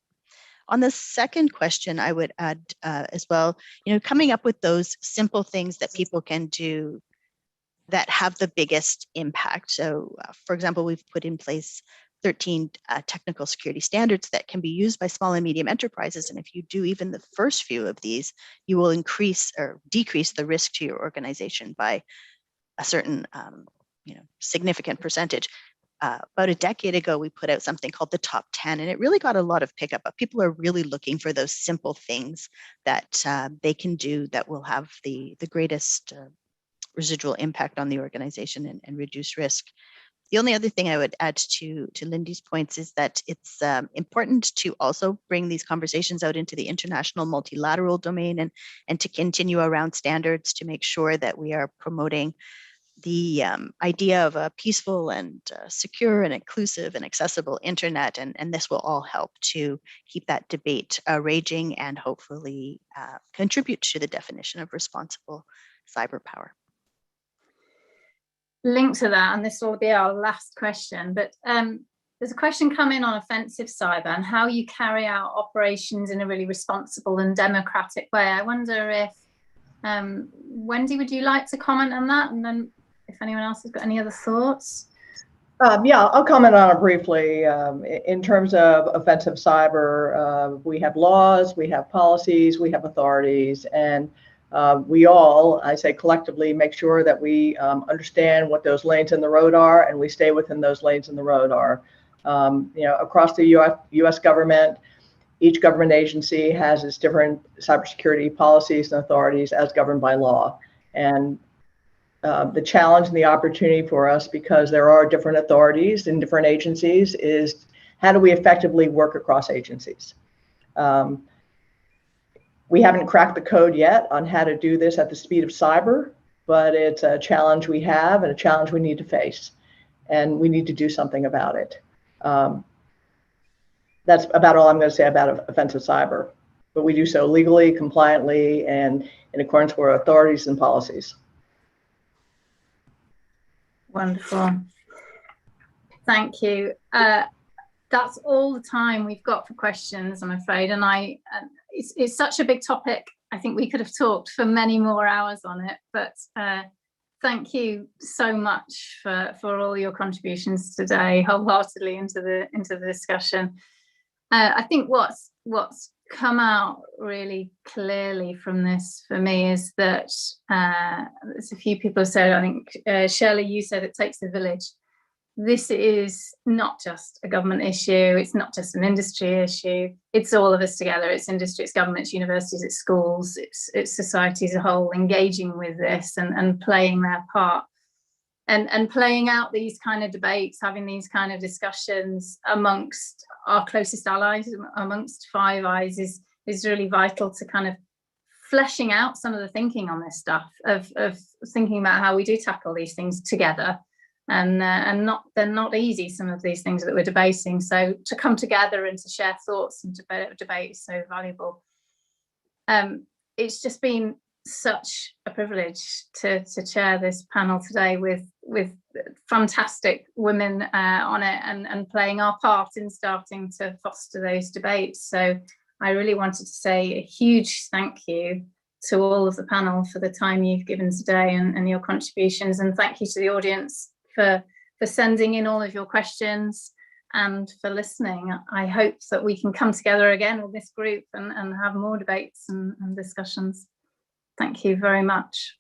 Speaker 5: On the second question, I would add as well, coming up with those simple things that people can do that have the biggest impact. So for example, we've put in place 13 technical security standards that can be used by small and medium enterprises. And if you do even the first few of these, you will increase or decrease the risk to your organization by a certain significant percentage. About a decade ago, we put out something called the Top 10, and it really got a lot of pickup. But people are really looking for those simple things that they can do that will have the greatest residual impact on the organization and reduce risk. The only other thing I would add to Lindy's points is that it's important to also bring these conversations out into the international multilateral domain and to continue around standards to make sure that we are promoting the idea of a peaceful and secure and inclusive and accessible internet. And this will all help to keep that debate raging and hopefully contribute to the definition of responsible cyber power.
Speaker 2: Linked to that, and this will be our last question, but there's a question coming on offensive cyber and how you carry out operations in a really responsible and democratic way. I wonder if, Wendy, would you like to comment on that? And then if anyone else has got any other thoughts?
Speaker 7: Yeah, I'll comment on it briefly. In terms of offensive cyber, we have laws, we have policies, we have authorities, and we all, I say collectively, make sure that we understand what those lanes in the road are, and we stay within those lanes in the road are. Across the U.S. government, each government agency has its different cybersecurity policies and authorities as governed by law. And the challenge and the opportunity for us, because there are different authorities in different agencies, is how do we effectively work across agencies? We haven't cracked the code yet on how to do this at the speed of cyber, but it's a challenge we have and a challenge we need to face, and we need to do something about it. That's about all I'm going to say about offensive cyber, but we do so legally, compliantly, and in accordance with our authorities and policies.
Speaker 2: Wonderful. Thank you. That's all the time we've got for questions, I'm afraid. And it's such a big topic. I think we could have talked for many more hours on it, but thank you so much for all your contributions today, wholeheartedly into the discussion. I think what's come out really clearly from this for me is that there's a few people have said, I think Shirley, you said it takes a village. This is not just a government issue, it's not just an industry issue, it's all of us together. It's industry, it's governments, universities, it's schools, it's society as a whole engaging with this and playing their part and playing out these kind of debates, having these kind of discussions amongst our closest allies, amongst Five Eyes is really vital to kind of fleshing out some of the thinking on this stuff, of thinking about how we do tackle these things together. And they're not easy, some of these things that we're debating. So to come together and to share thoughts and debate is so valuable. It's just been such a privilege to chair this panel today with fantastic women on it and playing our part in starting to foster those debates. So I really wanted to say a huge thank you to all of the panel for the time you've given today and your contributions, and thank you to the audience for sending in all of your questions and for listening. I hope that we can come together again with this group and have more debates and discussions. Thank you very much.